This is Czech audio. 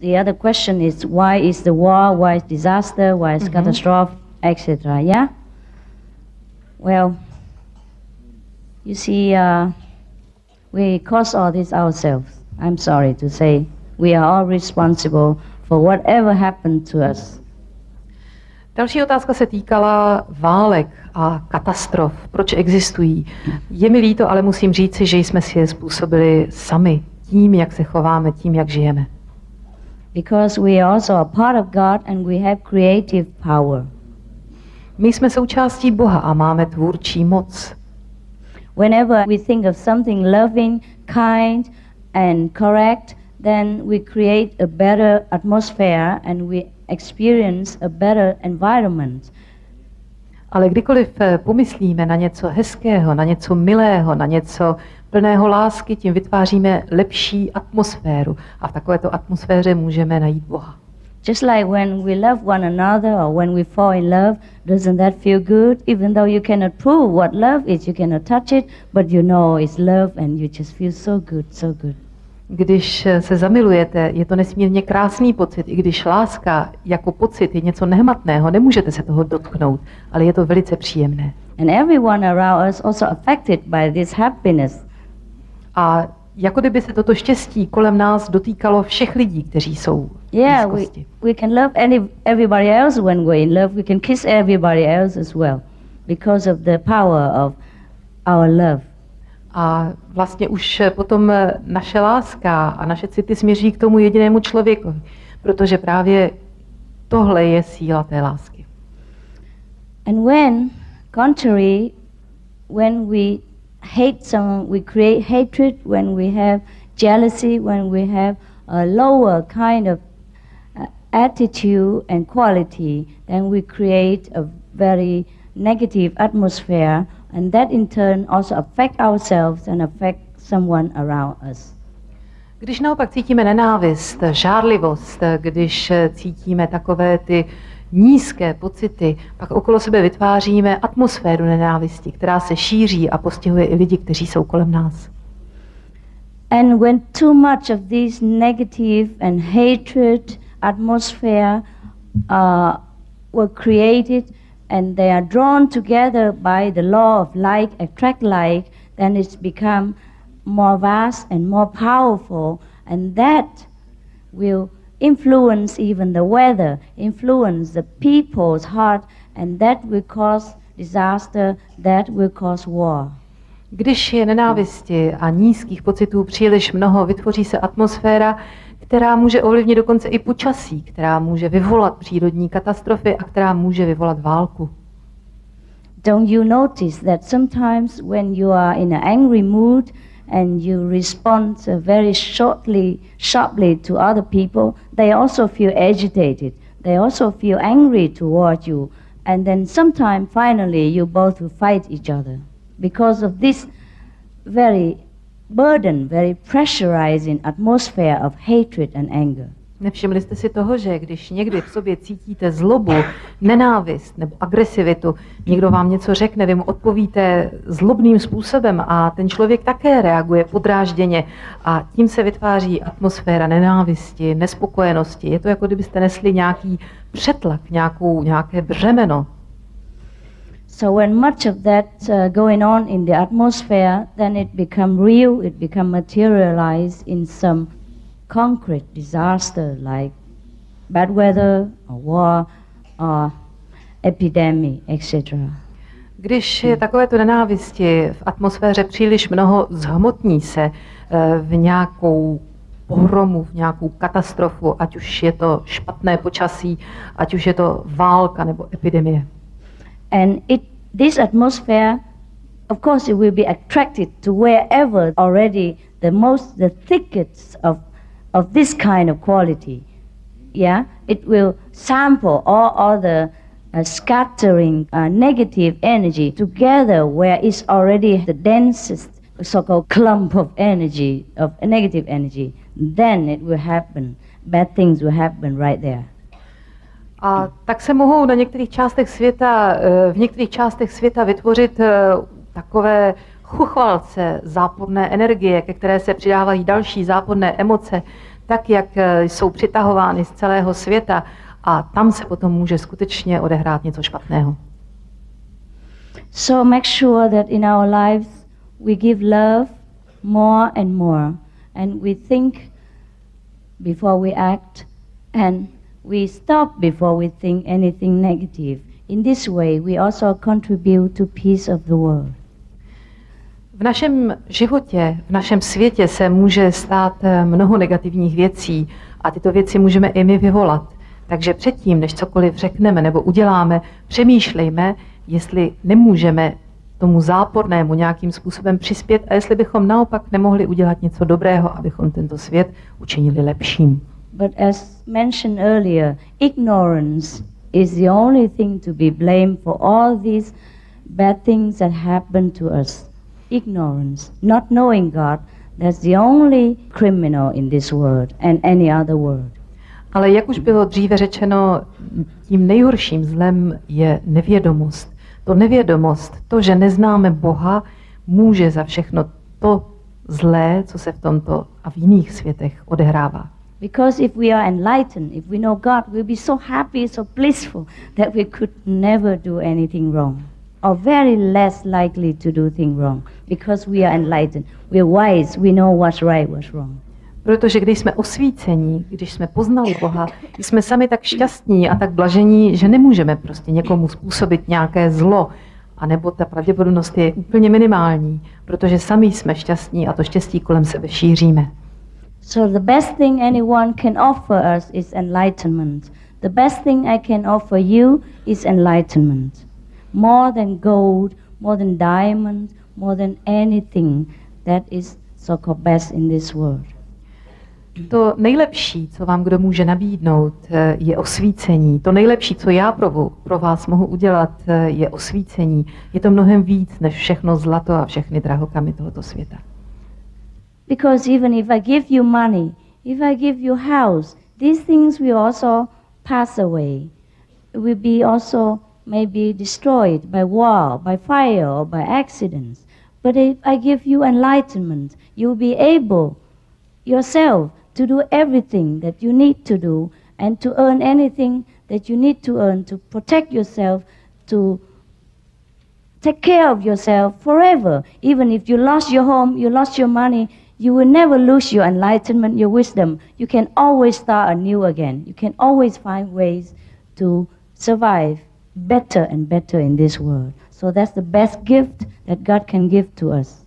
The other question is why is the war, why is disaster, why is catastrophe, etc. Yeah? Well, you see, we cause all this ourselves. I'm sorry to say. We are all responsible for whatever happened to us. Další otázka se týkala válek a katastrof. Proč existují? Je mi líto, ale musím říci, že jsme si je způsobili sami. Tím, jak se chováme, tím, jak žijeme. Because we are also a part of God and we have creative power. My jsme součástí Boha a máme tvůrčí moc. Whenever we think of something loving, kind and correct, then we create a better atmosphere and we experience a better environment. Ale kdykoliv pomyslíme na něco hezkého, na něco milého, na něco plného lásky, tím vytváříme lepší atmosféru. A v takovéto atmosféře můžeme najít Boha. Just like when we love one another or when we fall in love, doesn't that feel good? Even though you cannot prove what love is, you cannot touch it, but you know it's love and you just feel so good, so good. Když se zamilujete, je to nesmírně krásný pocit, i když láska jako pocit je něco nehmatného, nemůžete se toho dotknout, ale je to velice příjemné. And everyone around us also affected by this happiness. A jako kdyby se toto štěstí kolem nás dotýkalo všech lidí, kteří jsou v blízkosti. We can love everybody else when we're in love. We can kiss everybody else as well because of the power of our love. A vlastně už potom naše láska a naše city směří k tomu jedinému člověku, protože právě tohle je síla té lásky. And when we hate someone, we create hatred. When we have jealousy, when we have a lower kind of attitude and quality, then we create a very negative atmosphere, and that in turn also affect ourselves and affect someone around us. Když naopak cítíme nenávist, žárlivost, když cítíme takové ty nízké pocity, pak okolo sebe vytváříme atmosféru nenávisti, která se šíří a postihuje i lidi, kteří jsou kolem nás. And when too much of this negative and hatred atmosphere were created and they are drawn together by the law of like attract like, then it's become more vast and more powerful, and that will influence even the weather, influence the people's heart, and that will cause disaster, that will cause war. Když je nenávisti a nízkých pocitů příliš mnoho, vytvoří se atmosféra, která může ovlivnit dokonce i počasí, která může vyvolat přírodní katastrofy a která může vyvolat válku. Don't you notice that sometimes when you are in an angry mood and you respond very sharply to other people, they also feel agitated. They also feel angry toward you. And then sometime finally you both will fight each other because of this very pressurizing atmosphere of hatred and anger. Nevšimli jste si toho, že když někdy v sobě cítíte zlobu, nenávist nebo agresivitu, někdo vám něco řekne, vy mu odpovíte zlobným způsobem a ten člověk také reaguje podrážděně a tím se vytváří atmosféra nenávisti, nespokojenosti. Je to jako kdybyste nesli nějaký přetlak, nějaké břemeno. So when much of that going on in the atmosphere, then it become real, it become materialized in some concrete disaster like bad weather or war or epidemic, etc. Když je takovéto nenávisti v atmosféře příliš mnoho, zhmotní se v nějakou pohromu, v nějakou katastrofu, ať už je to špatné počasí, ať už je to válka nebo epidemie. And this atmosphere, of course, it will be attracted to wherever already the thickets of this kind of quality. Yeah, it will sample all the scattering negative energy together where is already the densest so-called clump of energy, of negative energy. Then it will happen. Bad things will happen right there. A tak se mohou v některých částech světa vytvořit takové chuchvalce záporné energie, ke které se přidávají další záporné emoce, tak, jak jsou přitahovány z celého světa, a tam se potom může skutečně odehrát něco špatného. So make sure that in our lives we give love more and more, and we think before we act, and we stop before we think anything negative. In this way, we also contribute to peace of the world. V našem životě, v našem světě se může stát mnoho negativních věcí a tyto věci můžeme i my vyvolat. Takže předtím, než cokoliv řekneme nebo uděláme, přemýšlejme, jestli nemůžeme tomu zápornému nějakým způsobem přispět a jestli bychom naopak nemohli udělat něco dobrého, abychom tento svět učinili lepším. But as mentioned earlier, ignorance is the only thing to be blamed for all these bad things that happen to us. Ignorance, not knowing God, that's the only criminal in this world and any other world. Ale jak už bylo dříve řečeno, tím nejhorším zlem je nevědomost. To nevědomost, to, že neznáme Boha, může za všechno to zlé, co se v tomto a v jiných světech odehrává. Because if we are enlightened, if we know God, we'll be so happy, so blissful that we could never do anything wrong, or very less likely to do things wrong, because we are enlightened. We are wise, we know what's right, what's wrong. Protože když jsme osvícení, když jsme poznali Boha, jsme sami tak šťastní a tak blažení, že nemůžeme prostě někomu způsobit nějaké zlo, anebo ta pravděpodobnost je úplně minimální, protože sami jsme šťastní a to štěstí kolem sebe šíříme. So the best thing anyone can offer us is enlightenment. The best thing I can offer you is enlightenment. More than gold, more than diamond, more than anything that is so-called best in this world. To nejlepší, co vám kdo může nabídnout, je osvícení. To nejlepší, co já pro vás mohu udělat, je osvícení. Je to mnohem víc než všechno zlato a všechny drahokamy tohoto světa. Because even if I give you money, if I give you house, these things will also pass away. It will be also maybe destroyed by war, by fire, or by accidents. But if I give you enlightenment, you will be able yourself to do everything that you need to do and to earn anything that you need to earn to protect yourself, to take care of yourself forever. Even if you lost your home, you lost your money, you will never lose your enlightenment, your wisdom. You can always start anew again. You can always find ways to survive better and better in this world. So that's the best gift that God can give to us.